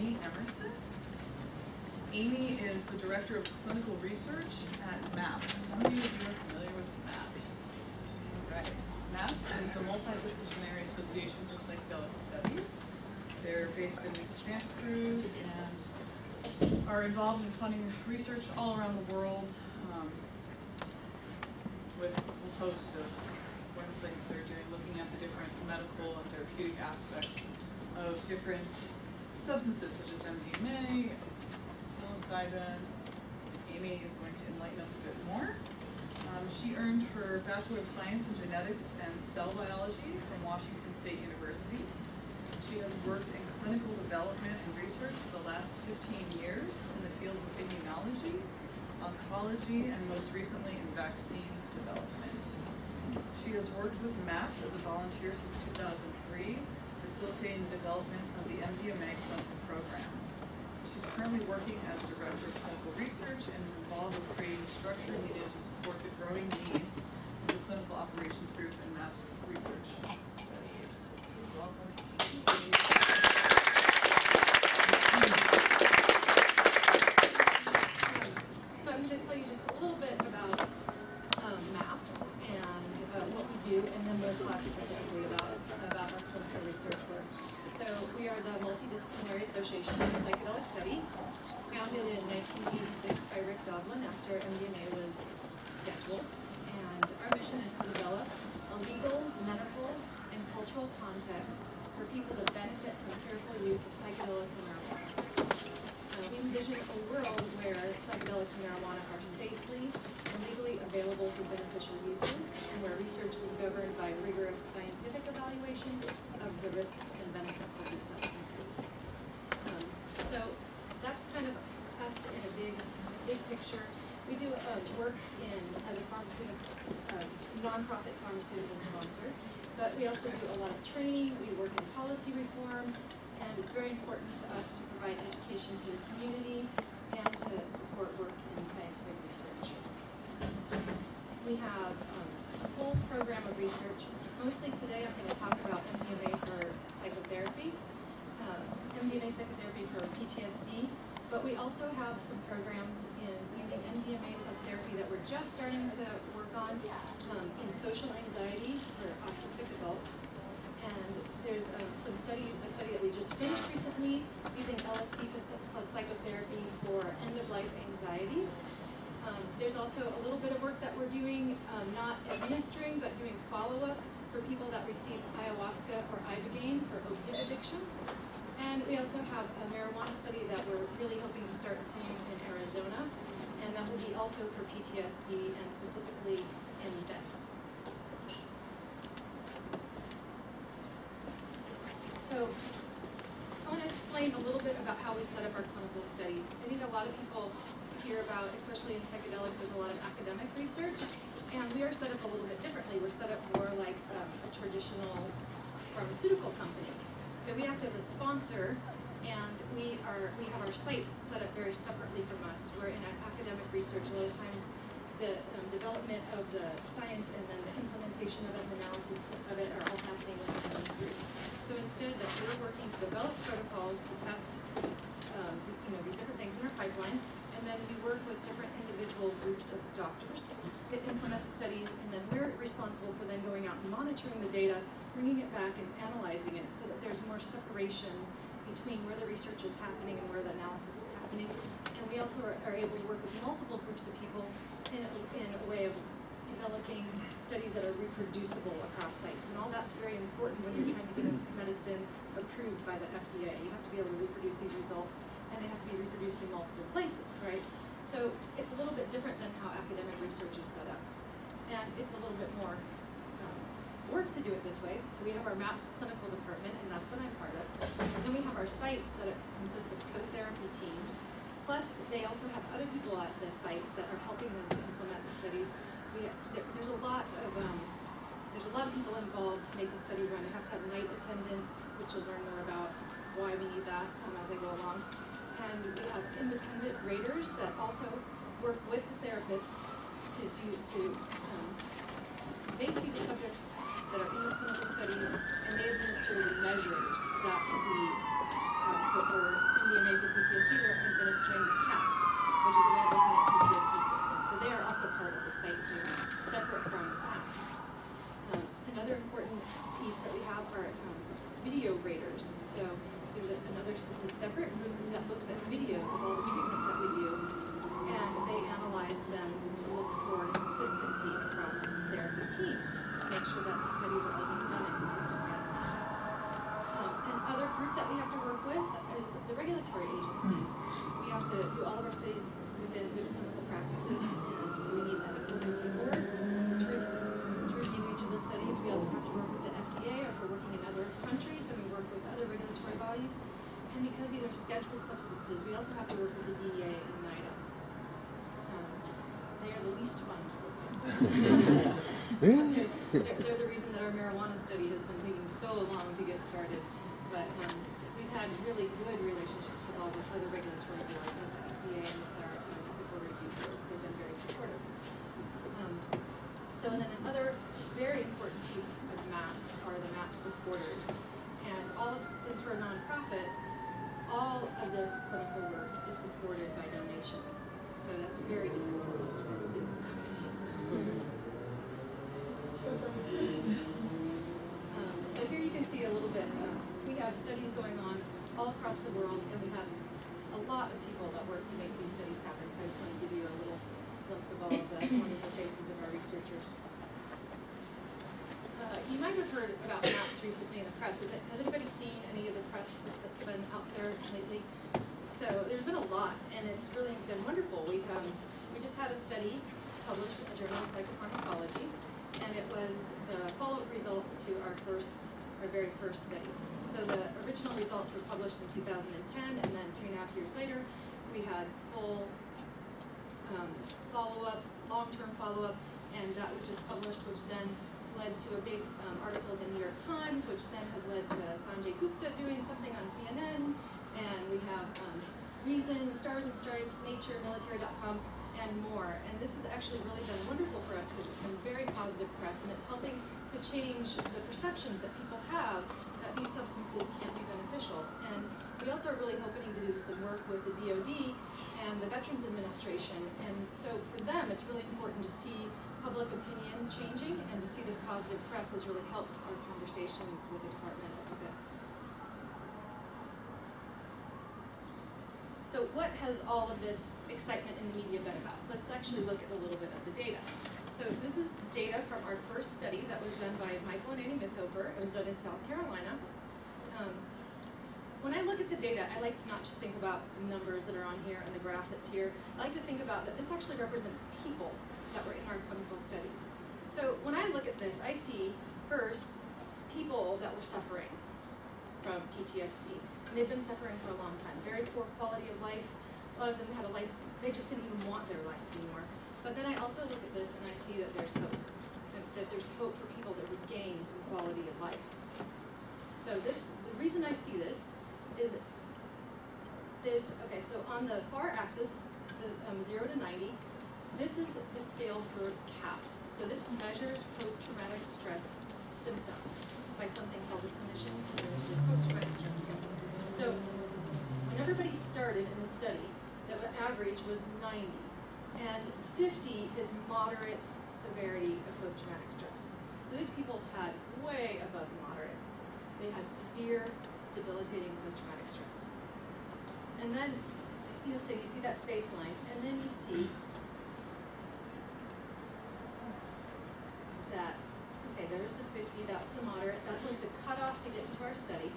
Amy Emerson. Amy is the Director of Clinical Research at MAPS. How many of you are familiar with MAPS? Right. MAPS is the Multidisciplinary Association for Psychedelic Studies. They're based in Santa Cruz and are involved in funding research all around the world with a host of wonderful things that they're doing, looking at the different medical and therapeutic aspects of different substances such as MDMA, psilocybin. Amy is going to enlighten us a bit more. She earned her Bachelor of Science in Genetics and Cell Biology from Washington State University. She has worked in clinical development and research for the last 15 years in the fields of immunology, oncology, and most recently in vaccines development. She has worked with MAPS as a volunteer since 2003, facilitating the development of the MDMA clinical program. She's currently working as Director of Clinical Research and is involved with creating the structure needed to support the growing needs of the Clinical Operations Group and MAPS research studies. Please welcome. So I'm going to tell you just a little bit about MAPS and what we do, and then we'll talk specifically about our clinical research work. So we are the Multidisciplinary Association for Psychedelic Studies, founded in 1986 by Rick Doblin after MDMA was scheduled. And our mission is to develop a legal, medical, and cultural context for people to benefit from careful use of psychedelics and marijuana. We envision a world where psychedelics and marijuana are safely and legally available for beneficial uses, and where research is governed by rigorous scientific evaluation of the risks and benefits of these substances. So that's kind of us in a big picture. We do work as a nonprofit pharmaceutical sponsor, but we also do a lot of training. We work in policy reform, and it's very important to us to provide education to the community and to support work in scientific research. We have a full program of research. Mostly today I'm going to talk about MDMA for psychotherapy, MDMA psychotherapy for PTSD, but we also have some programs in using MDMA plus therapy that we're just starting to work on in social anxiety for autistic adults. And there's a study that we just finished recently using LSD plus psychotherapy for end-of-life anxiety. There's also a little bit of work that we're doing, not administering, but doing follow-up for people that receive ayahuasca or ibogaine for opiate addiction. And we also have a marijuana study that we're really hoping to start soon in Arizona, and that will be also for PTSD and specifically in vets. So I want to explain a little bit about how we set up our clinical studies. I think a lot of people hear about, especially in psychedelics, there's a lot of academic research, and we are set up a little bit differently. We're set up more like a traditional pharmaceutical company. So we act as a sponsor, and we have our sites set up very separately from us. We're in academic research. A lot of times the development of the science and then the implementation of it and analysis of it are all happening within this group. So instead that we're working to develop protocols to test these different things in our pipeline, and then we work with different individual groups of doctors to implement the studies, and then we're responsible for then going out and monitoring the data, bringing it back and analyzing it so that there's more separation between where the research is happening and where the analysis is happening. And we also are able to work with multiple groups of people in a way of developing studies that are reproducible across sites. And all that's very important when you're trying to get a medicine approved by the FDA. You have to be able to reproduce these results, and they have to be reproduced in multiple places, right? So it's a little bit different than how academic research is set up. And it's a little bit more work to do it this way. So we have our MAPS clinical department, and that's what I'm part of. And then we have our sites that consist of co-therapy teams. Plus, they also have other people at the sites that are helping them to implement the studies. There's a lot of people involved to make the study run. You have to have night attendance, which you'll learn more about why we need that as I go along. And we have independent raters that also work with the therapists they see the subjects that are in the clinical studies, and they administer the measures that we, so for MDMA see they're administering the CAPS, which is a way of looking at PTSD symptoms. So they are also part of the site team, separate from MAPS. Another important piece that we have are video raters. So there's it's a separate group that looks at videos of all the treatments that we do, and they analyze them to look for consistency across therapy teams to make sure that the studies are all being done in a consistent manner. Another group that we have to work with is the regulatory agencies. We have to do all of our studies within good clinical practices, and so we need ethical review boards to review each of the studies. We also have to work with the FDA, or if we're working in other countries, then we work with other regulatory bodies. And because these are scheduled substances, we also have to work with the DEA and NIDA. They are the least fun to work with. Really? They're the reason that our marijuana study has been taking so long to get started. But we've had really good relationships with all the other regulatory boards, with the FDA and with our ethical review boards. They've been very supportive. So then another very important piece of MAPS are the MAPS supporters. And since we're a nonprofit, all of this clinical work is supported by donations. So that's very different from most pharmaceutical companies. So here you can see a little bit. We have studies going on all across the world, and we have a lot of people that work to make these studies happen. So I just want to give you a little glimpse of all of the wonderful faces of our researchers. You might have heard about MAPS recently in the press. Has anybody seen any of the press that's been out there lately? So there's been a lot, and it's really been wonderful. We just had a study published in the Journal of Psychopharmacology, and it was the follow-up results to our very first study. So the original results were published in 2010, and then 3.5 years later, we had full follow-up, long-term follow-up, and that was just published, which then led to a big article in the New York Times, which then has led to Sanjay Gupta doing something on CNN, and we have Reason, Stars and Stripes, Nature, Military.com, and more. And this has actually really been wonderful for us because it's been very positive press, and it's helping to change the perceptions that people have that these substances can't be beneficial. And we also are really hoping to do some work with the DoD and the Veterans Administration. And so for them, it's really important to see public opinion changing, and to see this positive press has really helped our conversations with the Department of Defense. So what has all of this excitement in the media been about? Let's actually look at a little bit of the data. So this is data from our first study that was done by Michael and Annie Mithofer. It was done in South Carolina. When I look at the data, I like to not just think about the numbers that are on here and the graph that's here. I like to think about that this actually represents people that were in our clinical studies. So when I look at this, I see first people that were suffering from PTSD. And they've been suffering for a long time. Very poor quality of life. A lot of them had a life, they just didn't even want their life anymore. But then I also look at this and I see that there's hope. That there's hope for people that would gain some quality of life. So the reason I see this is okay, so on the far axis, the 0 to 90, this is the scale for CAPS. So this measures post-traumatic stress symptoms by something called the Clinician Administered Post-Traumatic Stress Test. So when everybody started in the study, the average was 90, and 50 is moderate severity of post-traumatic stress. So these people had way above moderate. They had severe, debilitating post-traumatic stress. And then you see that's baseline, and then you see that, okay, there's the 50, that's the moderate, that was the cutoff to get into our study.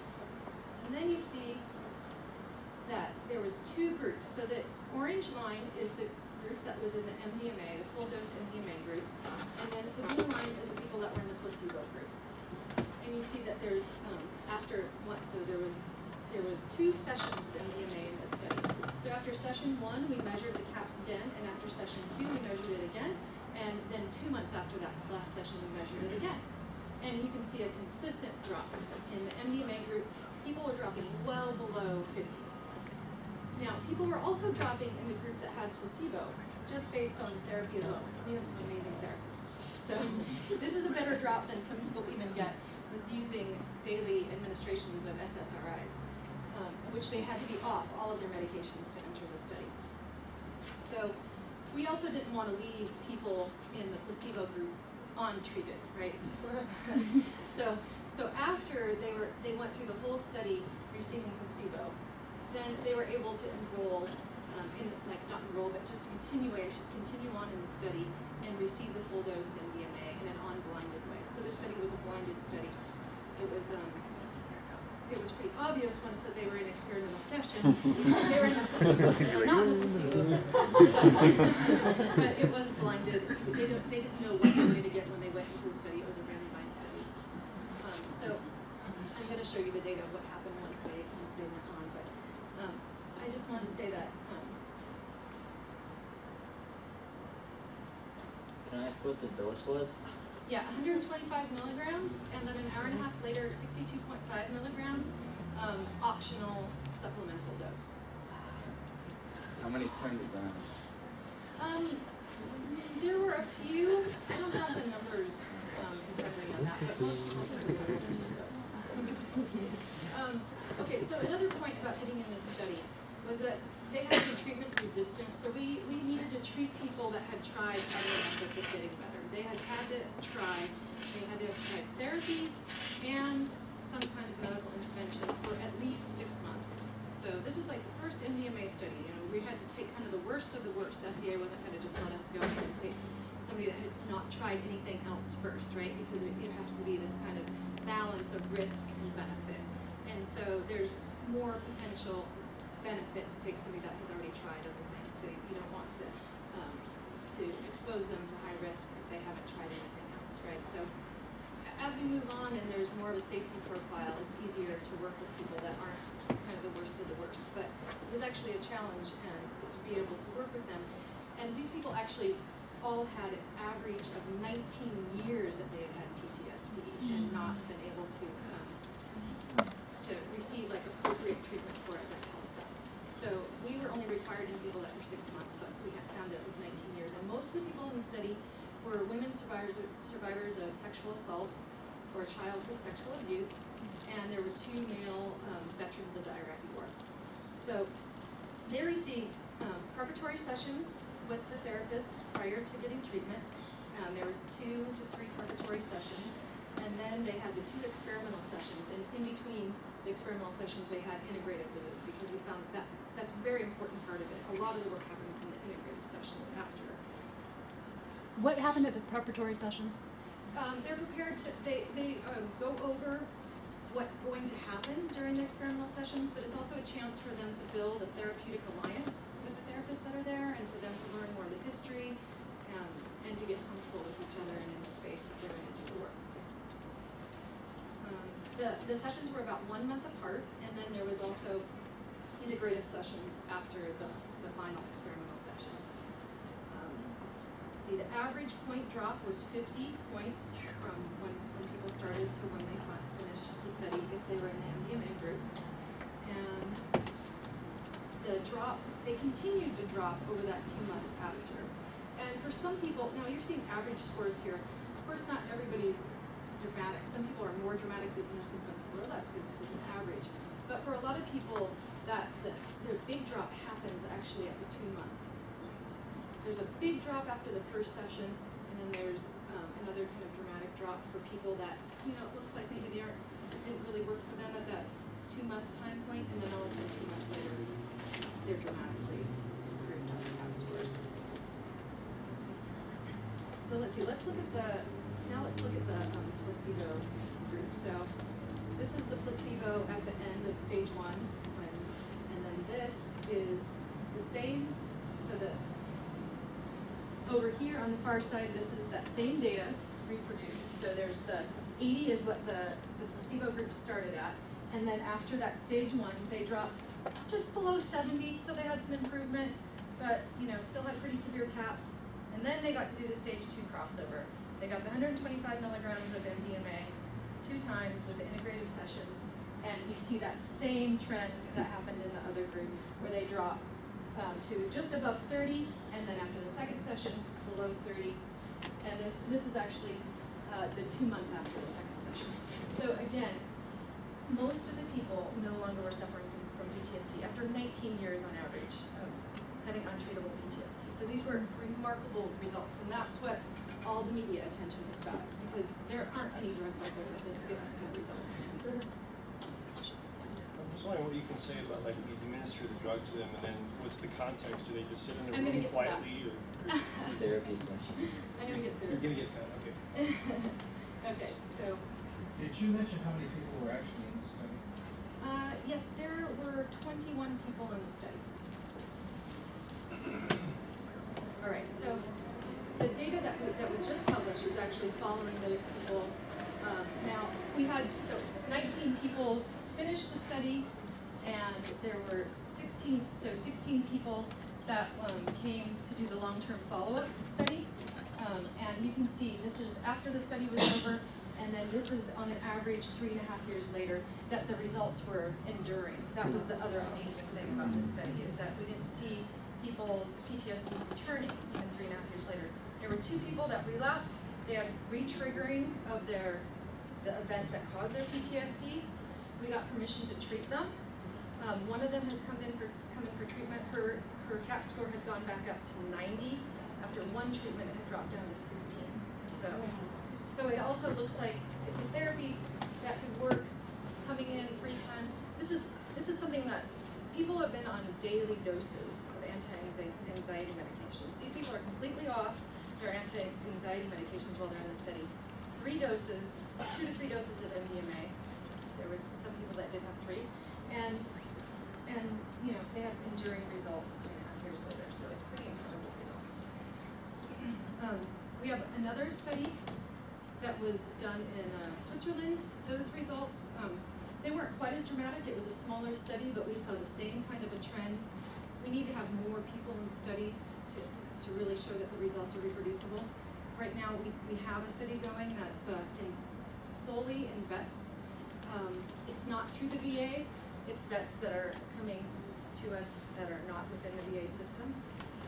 And then you see that there was two groups. So the orange line is the group that was in the MDMA, the full dose MDMA group, and then the blue line is the people that were in the placebo group. And you see that there's there was 2 sessions of MDMA in this study. So after session 1, we measured the CAPS again, and after session 2, we measured it again. And then 2 months after that last session, we measured it again. And you can see a consistent drop. In the MDMA group, people were dropping well below 50. Now, people were also dropping in the group that had placebo, just based on the therapy alone. We have some amazing therapists. So this is a better drop than some people even get with using daily administrations of SSRIs. which they had to be off all of their medications to enter the study. So we also didn't want to leave people in the placebo group untreated, right? So after they went through the whole study receiving placebo, then they were able to enroll not enroll, but just continue on in the study and receive the full dose MDMA in an unblinded way. So this study was a blinded study. It was pretty obvious once that they were in experimental sessions. They were in the placebo, not in the placebo. But it was blinded. They didn't know what they were going to get when they went into the study. It was a randomized study. So I'm going to show you the data of what happened once they went on. But I just wanted to say that. Can I ask what the dose was? Yeah, 125 milligrams, and then an hour and a half later, 62.5 milligrams, optional supplemental dose. How many turned it down? There were a few. I don't have the numbers in front of me on that, but most people turned the dose. Okay, so another point about getting in this study was that they had to be treatment resistant, so we needed to treat people that had tried other methods of getting better. They had to try, they had to have tried therapy and some kind of medical intervention for at least 6 months. So this was like the first MDMA study. You know, we had to take kind of the worst of the worst. The FDA wasn't going to just let us go and take somebody that had not tried anything else first, right? Because it has to be this kind of balance of risk and benefit. And so there's more potential benefit to take somebody that has already tried other things. So you don't want to expose them to high risk if they haven't tried anything else, right? So as we move on and there's more of a safety profile, it's easier to work with people that aren't kind of the worst of the worst. But it was actually a challenge and to be able to work with them. And these people actually all had an average of 19 years that they had had PTSD and not been able to receive like appropriate treatment for it that helped them. So we were only required in people that were 6 months, but we had found it was 19 years. And most of the people in the study were women survivors of sexual assault or childhood sexual abuse, and there were 2 male veterans of the Iraqi war. So they received preparatory sessions with the therapists prior to getting treatment. There was 2 to 3 preparatory sessions, and then they had the 2 experimental sessions, and in between the experimental sessions they had integrative visits, because we found that that's a very important part of it. A lot of the work happens in the integrative sessions after. What happened at the preparatory sessions? They're prepared to, they go over what's going to happen during the experimental sessions, but it's also a chance for them to build a therapeutic alliance with the therapists that are there, and for them to learn more of the history, and to get comfortable with each other and in the space that they're going to do the work. The sessions were about 1 month apart, and then there was also integrative sessions after the final experimental session. See, the average point drop was 50 points from when people started to when they finished the study if they were in the MDMA group. And the drop, they continued to drop over that 2 months after. And for some people, now you're seeing average scores here. Of course, not everybody's dramatic. Some people are more dramatic than this and some people are less because this is an average. But for a lot of people, their big drop happens actually at the 2 month point. There's a big drop after the first session, and then there's another kind of dramatic drop for people that, you know, it looks like maybe it didn't really work for them at that 2 month time point, and then all of a sudden 2 months later, they're dramatically improved on the MAPS scores. So let's see, let's look at the placebo group. So this is the placebo at the end of stage 1, and then this is the same. So over here on the far side, this is that same data reproduced. So there's the 80 is what the placebo group started at, and then after that stage 1, they dropped just below 70, so they had some improvement, but you know, still had pretty severe CAPS. And then they got to do the stage 2 crossover. They got the 125 milligrams of MDMA 2 times with the integrative sessions, and you see that same trend that happened in the other group, where they drop to just above 30, and then after the second session, below 30. And this is actually the 2 months after the second session. So again, most of the people no longer were suffering from from PTSD after 19 years on average of having untreatable PTSD. So these were remarkable results, and that's what all the media attention is about, because there aren't any drugs out there that give this kind of result. I'm just wondering what you can say about, like, you administer the drug to them, and then what's the context? Do they just sit in I'm a gonna room get to that. quietly, or It's therapy session. I'm going to get to you're it. gonna get that? Okay. Okay, so Did you mention how many people were actually in the study? yes, there were 21 people in the study. All right, so the data that was just published is actually following those people. Now, we had 19 people finish the study, and there were 16 people that came to do the long-term follow-up study. And you can see this is after the study was over, and then this is on an average 3.5 years later that the results were enduring. That was the other amazing thing about this study, is that we didn't see people's PTSD returning even 3.5 years later. There were 2 people that relapsed. They had re-triggering of the event that caused their PTSD. We got permission to treat them. One of them has come in for treatment. Her CAP score had gone back up to 90. After 1 treatment, it had dropped down to 16. So it also looks like it's a therapy that could work, coming in 3 times. This is something that's, people have been on daily doses of anti-anxiety medications. These people are completely off their anti-anxiety medications while they're in the study. 3 doses, 2 to 3 doses of MDMA. There was some people that did have 3, and you know, they have enduring results 3.5 years later. So it's pretty incredible results. We have another study that was done in Switzerland. Those results, they weren't quite as dramatic. It was a smaller study, but we saw the same kind of a trend. We need to have more people in studies to really show that the results are reproducible. Right now, we have a study going that's solely in vets. It's not through the VA. It's vets that are coming to us that are not within the VA system.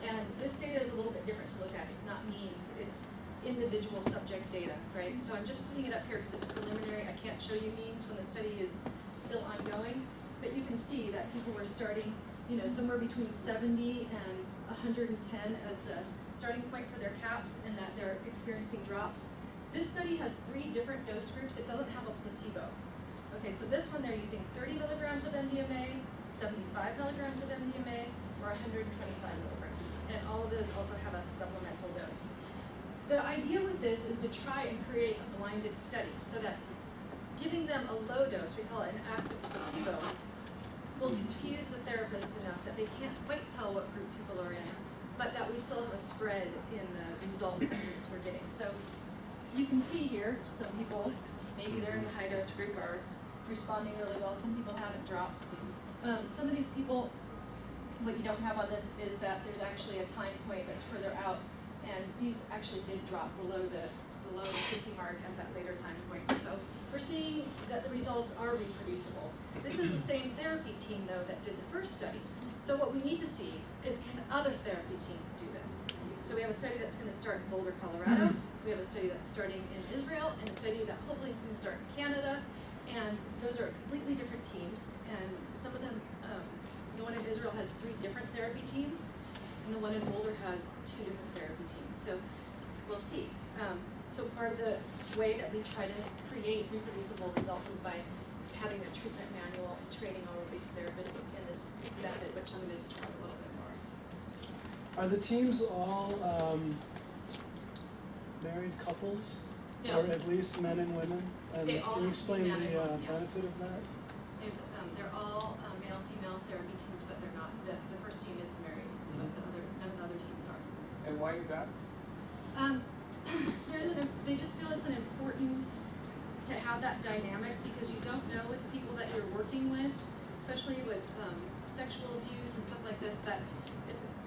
And this data is a little bit different to look at. It's not means, it's individual subject data, right? So I'm just putting it up here because it's preliminary. I can't show you means when the study is still ongoing, but you can see that people were starting, you know, somewhere between 70 and 110 as the starting point for their CAPs, and that they're experiencing drops. This study has 3 different dose groups. It doesn't have a placebo. Okay, so this one they're using 30 milligrams of MDMA, 75 milligrams of MDMA, or 125 milligrams. And all of those also have a supplemental dose. The idea with this is to try and create a blinded study so that giving them a low dose, we call it an active placebo, will confuse the therapist enough that they can't quite tell what group people are in, but that we still have a spread in the results that we're getting. So you can see here, some people, maybe they're in the high dose group, are responding really well. Some people haven't dropped. Some of these people, what you don't have on this is that there's actually a time point that's further out, and these actually did drop below the 50 mark at that later time point. So we're seeing that the results are reproducible. This is the same therapy team, though, that did the first study. So what we need to see is, can other therapy teams do this? So we have a study that's going to start in Boulder, Colorado. We have a study that's starting in Israel, and a study that hopefully is going to start in Canada. And those are completely different teams. And some of them, the one in Israel has 3 different therapy teams, and the one in Boulder has 2 different therapy teams. So we'll see. So part of the way that we try to create reproducible results is by having a treatment manual and training all of these therapists in this method, which I'm going to describe a little bit more. Are the teams all married couples? No. Or at least men and women? And They all can you have to explain be the man and woman, yeah. benefit of that? They're all male and female therapy teams, but they're not. The first team is married, but none of the other teams are. And why is that? They just feel it's important to have that dynamic, because you don't know with the people that you're working with, especially with sexual abuse and stuff like this, that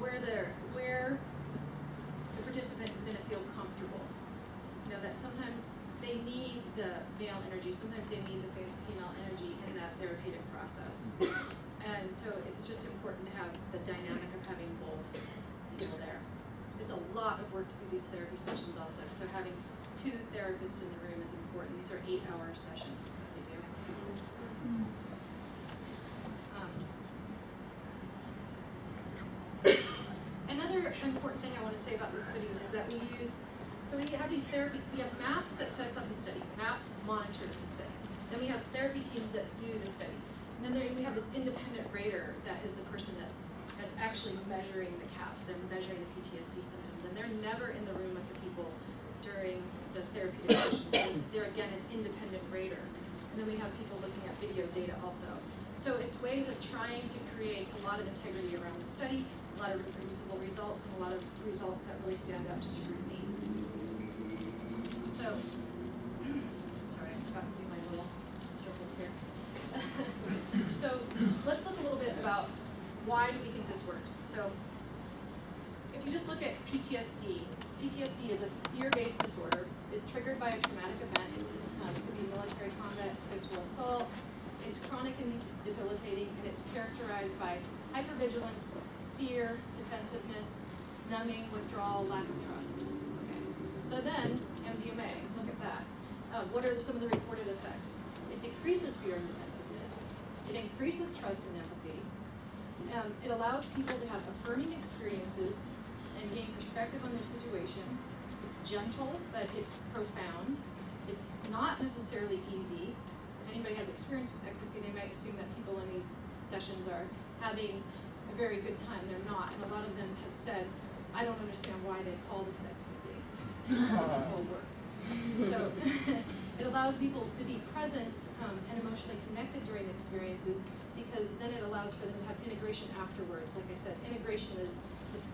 where the participant is going to feel comfortable. You know, that sometimes they need the male energy, sometimes they need the female energy in that therapeutic process. And so it's just important to have the dynamic of having both people there. It's a lot of work to do these therapy sessions also, so having 2 therapists in the room is important. These are 8-hour sessions that they do. So we have these we have MAPS that sets up the study. MAPS monitors the study. Then we have therapy teams that do the study. And then we have this independent rater that is the person that's actually measuring the CAPS. They're measuring the PTSD symptoms. And they're never in the room with the people during the therapeutic sessions. So they're, again, an independent rater. And then we have people looking at video data also. So it's ways of trying to create a lot of integrity around the study, a lot of reproducible results, and a lot of results that really stand up to scrutiny. So, sorry, I forgot to do my little circles here. So let's look a little bit about why do we think this works. So if you just look at PTSD, PTSD is a fear-based disorder. It's triggered by a traumatic event. It could be military combat, sexual assault. It's chronic and debilitating, and it's characterized by hypervigilance, fear, defensiveness, numbing, withdrawal, lack of trust. Okay. So then, MDMA, look at that. What are some of the reported effects? It decreases fear and defensiveness. It increases trust and empathy. It allows people to have affirming experiences and gain perspective on their situation. It's gentle, but it's profound. It's not necessarily easy. If anybody has experience with ecstasy, they might assume that people in these sessions are having a very good time. They're not, and a lot of them have said, I don't understand why they call this ecstasy. It won't work. So it allows people to be present and emotionally connected during the experiences, because then it allows for them to have integration afterwards. Like I said, integration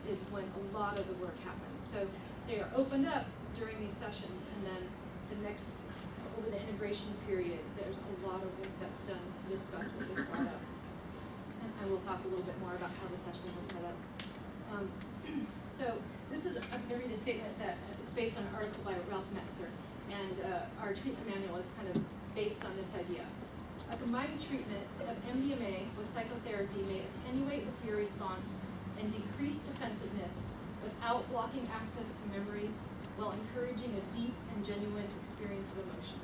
is when a lot of the work happens. So they are opened up during these sessions, and then the next, over the integration period, there's a lot of work that's done to discuss what is brought up. And I will talk a little bit more about how the sessions are set up. So this is, I'm going to read a statement that it's based on an article by Ralph Metzer, and our treatment manual is kind of based on this idea. A combined treatment of MDMA with psychotherapy may attenuate the fear response and decrease defensiveness without blocking access to memories, while encouraging a deep and genuine experience of emotion.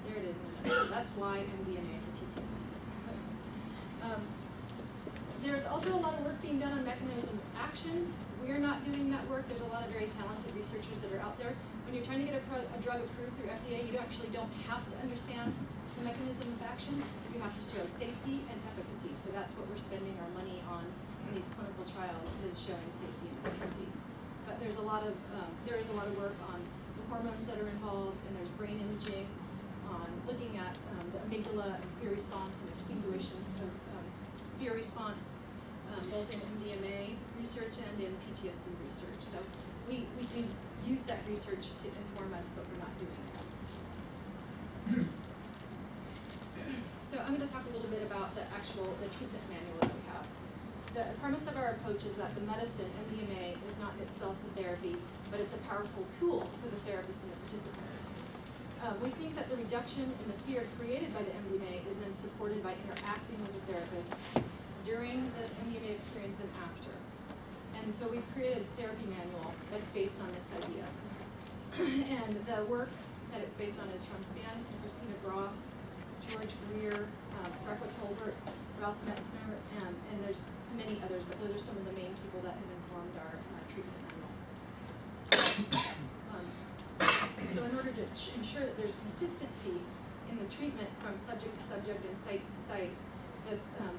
There it is in the nutshell. That's why MDMA for PTSD. There's also a lot of work being done on mechanism of action. We're not doing that work. There's a lot of very talented researchers that are out there. When you're trying to get a drug approved through FDA, you actually don't have to understand the mechanism of action. You have to show safety and efficacy. So that's what we're spending our money on in these clinical trials, is showing safety and efficacy. But there's a lot of there is a lot of work on the hormones that are involved, and there's brain imaging on looking at the amygdala and fear response and extinguishes of fear response, both in MDMA research and in PTSD research. So we can use that research to inform us, but we're not doing it. So I'm going to talk a little bit about the treatment manual that we have. The premise of our approach is that the medicine, MDMA, is not in itself the therapy, but it's a powerful tool for the therapist and the participant. We think that the reduction in the fear created by the MDMA is then supported by interacting with the therapist during the MDMA experience and after. And so we've created a therapy manual that's based on this idea. And the work that it's based on is from Stan and Christina Groff, George Greer, Breckwith Tolbert, Ralph Metzner, and there's many others, but those are some of the main people that have informed our treatment manual. So in order to ensure that there's consistency in the treatment from subject to subject and site to site, the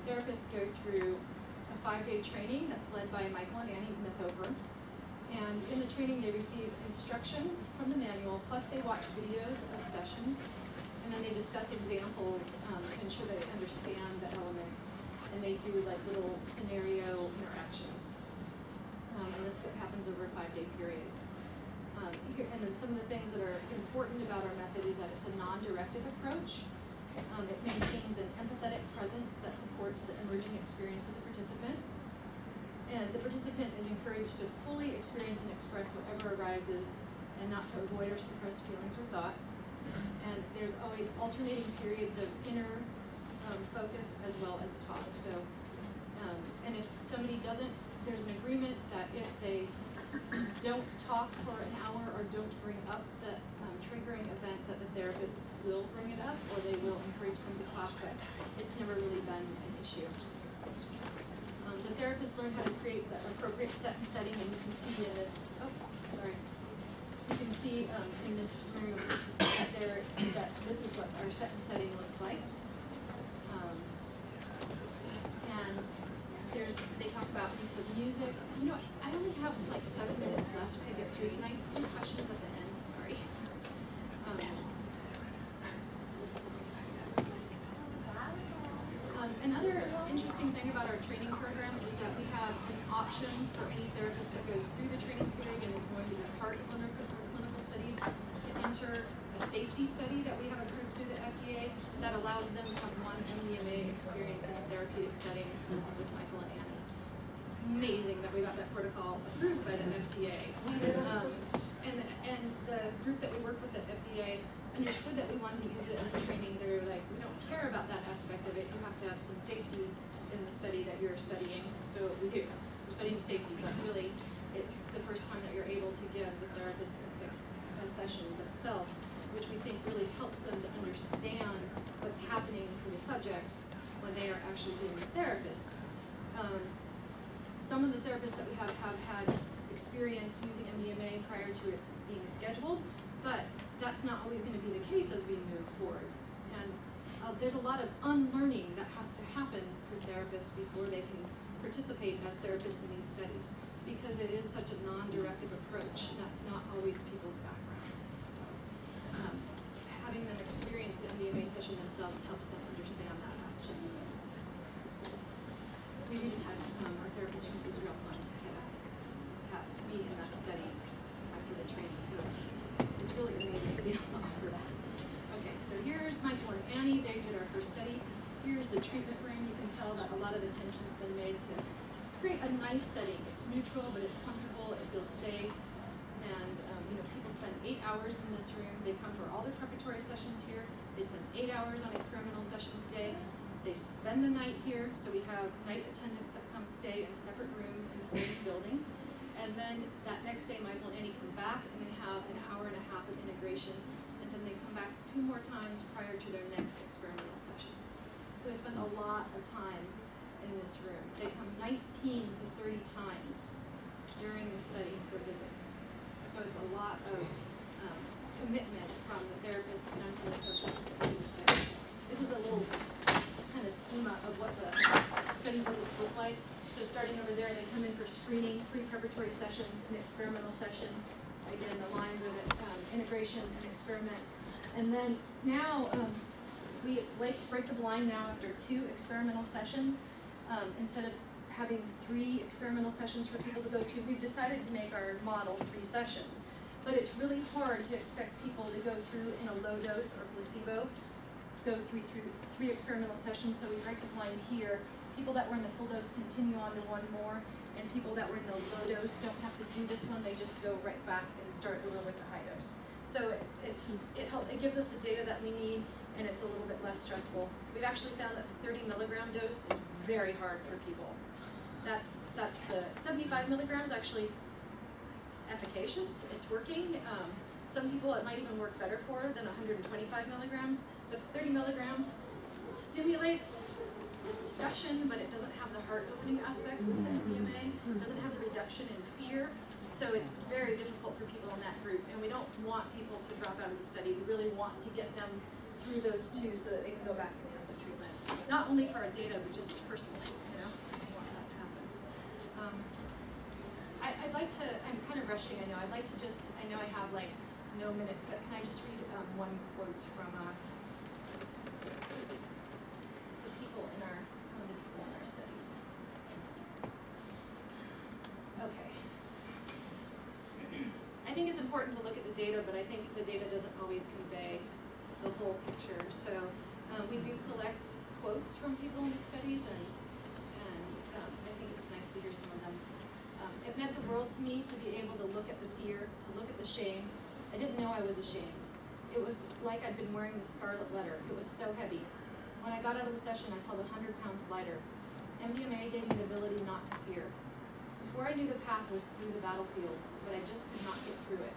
therapists go through a 5-day training that's led by Michael and Annie Mithover. And in the training, they receive instruction from the manual, plus they watch videos of sessions, and then they discuss examples to ensure that they understand the elements, and they do like little scenario interactions. And this happens over a 5-day period. And then some of the things that are important about our method is that it's a non-directive approach. It maintains an empathetic presence that supports the emerging experience of the participant. And the participant is encouraged to fully experience and express whatever arises, and not to avoid or suppress feelings or thoughts. And there's always alternating periods of inner focus as well as talk. So, and if somebody doesn't, there's an agreement that if they don't talk for an hour or don't bring up the triggering event, that the therapists will bring it up, or they will encourage them to talk, but it's never really been an issue. The therapists learn how to create the appropriate set and setting, and you can see in this, sorry. You can see in this room that this is what our set and setting looks like. And they talk about use of music. You know, I only have like 7 minutes left to get through. Can I do questions at the end? Sorry. Another interesting thing about our training program is that we have an option for any therapist that goes through the training period and is going to be part of one of our clinical studies to enter a safety study that we have approved through the FDA that allows them to have one MDMA experience in a therapeutic setting with Michael and Annie. It's amazing that we got that protocol approved by the FDA. And the group that we work with at FDA understood that we wanted to use it as a training. They were like, we don't care about that aspect of it. You have to have some safety in the study that you're studying. So we do. We're studying safety, but really it's the first time that you're able to give the therapist a session themselves, which we think really helps them to understand what's happening for the subjects when they are actually being a therapist. Some of the therapists that we have had experience using MDMA prior to it being scheduled, but that's not always going to be the case as we move forward. And there's a lot of unlearning that has to happen for therapists before they can participate as therapists in these studies, because it is such a non-directive approach. That's not always people's background. So, having them experience the MDMA session themselves helps them understand that aspect. We even had our therapist from Israel come to be in that study after the training. So it's really amazing to be able to offer that. Okay, so here's Michael and Annie. They did our first study. Here's the treatment room. You can tell that a lot of attention's been made to create a nice setting. It's neutral, but it's comfortable. It feels safe. And people spend 8 hours in this room. They come for all their preparatory sessions here. They spend 8 hours on experimental sessions day. They spend the night here, so we have night attendants that come stay in a separate room in the same building. And then that next day, Michael and Annie come back, and they have an hour and a half of integration. And then they come back 2 more times prior to their next experimental session. So they spend a lot of time in this room. They come 19 to 30 times during the study for visits. So it's a lot of commitment from the therapist and from the subjects to do the study. This is a little kind of schema of what the study visits look like. So starting over there, they come in for screening, pre-preparatory sessions, and experimental sessions. Again, the lines are the integration and experiment. And then now we break the blind now after 2 experimental sessions. Instead of having 3 experimental sessions for people to go to, we've decided to make our model 3 sessions. But it's really hard to expect people to go through in a low dose or placebo, go through 3 experimental sessions. So we break the blind here. People that were in the full dose continue on to 1 more, and people that were in the low dose don't have to do this one. They just go right back and start over with the high dose. So it gives us the data that we need, and it's a little bit less stressful. We've actually found that the 30 milligram dose is very hard for people. That's the 75 milligrams actually efficacious. It's working. Some people it might even work better for than 125 milligrams. But 30 milligrams stimulates the discussion, but it doesn't have the heart-opening aspects of the MDMA. It doesn't have the reduction in fear. So it's very difficult for people in that group, and we don't want people to drop out of the study. We really want to get them through those 2 so that they can go back and have the treatment. Not only for our data, but just personally, we want that to happen. I'd like to, I'm kind of rushing, I know. I'd like to just, I know I have like no minutes, but can I just read 1 quote from one of the people in our studies? Okay. I think it's important to look at the data, but I think the data doesn't always convey the whole picture. So we do collect quotes from people in the studies, and I think it's nice to hear some of them. It meant the world to me to be able to look at the fear, to look at the shame. I didn't know I was ashamed. It was like I'd been wearing the scarlet letter. It was so heavy. When I got out of the session, I felt 100 pounds lighter. MDMA gave me the ability not to fear. Before I knew the path was through the battlefield, but I just could not get through it.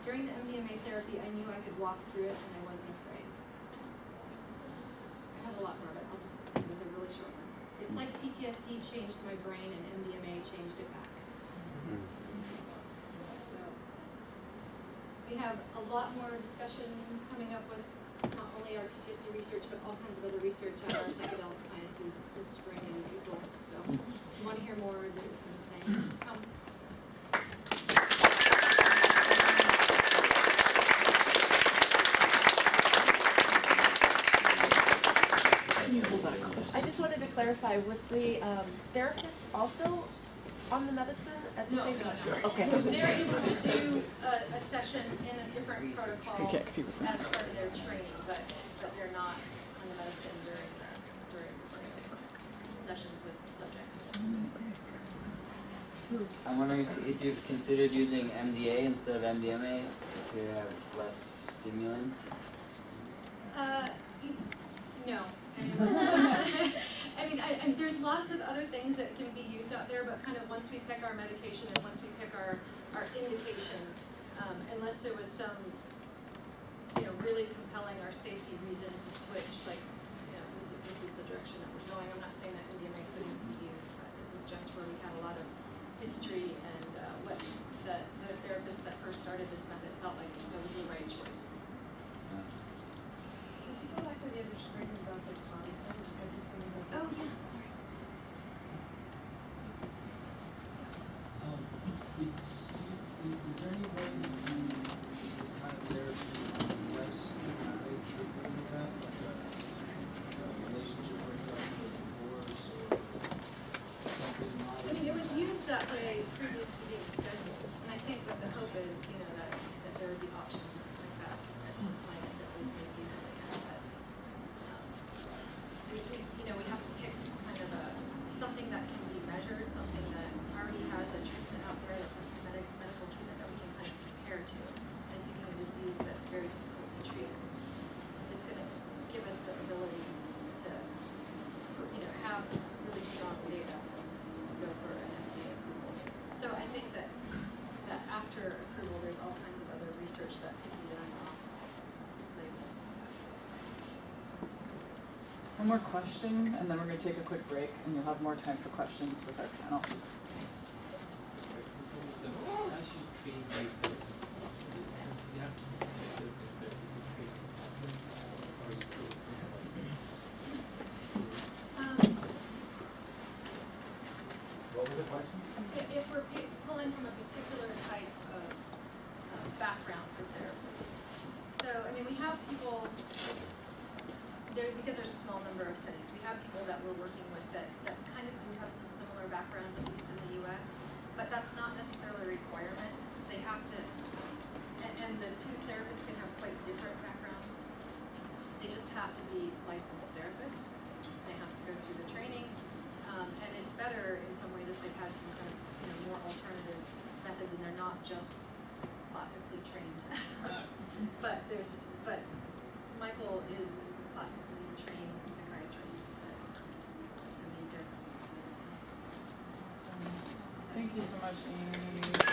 During the MDMA therapy, I knew I could walk through it, and I wasn't afraid. I have a lot more, but I'll just end with a really short one. It's like PTSD changed my brain, and MDMA changed it back. So We have a lot more discussions coming up with not only our PTSD research, but all kinds of other research at our psychedelic sciences this spring and April. So if you want to hear more of this kind of thing, come. I just wanted to clarify, was the therapist also on the medicine at the same time? Okay. They're able to do a session in a different protocol as part of their training, but they're not on the medicine during sessions with subjects. I'm wondering if you've considered using MDA instead of MDMA to have less stimulant. No. I mean, there's lots of other things that can be used out there, but kind of once we pick our medication and once we pick our indication, unless there was some, really compelling or safety reason to switch, like, this is the direction that we're going. I'm not saying that MDMA couldn't be used, but this is just where we had a lot of history and what the therapist that first started this method felt like that was the right choice. Oh, yeah, sorry. Is there any way to do this kind of therapy less nature than that, like a relationship breakup or divorce or something? I mean, it was used that way previous to being scheduled, and I think that the hope is, that there would be options like that at some point that was maybe not like that. But we have to pick kind of something that can be measured, something that already has a treatment out there, that's a medical treatment that we can kind of compare to, and picking a disease that's very difficult to treat. It's going to give us the ability to, have really strong data to go for an FDA approval. So I think that after approval, there's all kinds of other research that can be done off label. One more question, and then we're going to take a quick break, and you'll have more time for questions with our panel. What was the question? If we're pulling from a particular type of background for therapists. So, we have people, because there's a small number of studies, we have people that we're working with that kind of do have some similar backgrounds, at least in the US, but that's not necessarily a requirement. They have to, and the two therapists can have quite different backgrounds. They just have to be licensed therapists. They have to go through the training. And it's better in some ways if they've had some kind of more alternative methods and they're not just classically trained. but Michael is classically trained psychiatrist. That's the main therapist. Thank you so much, Amy.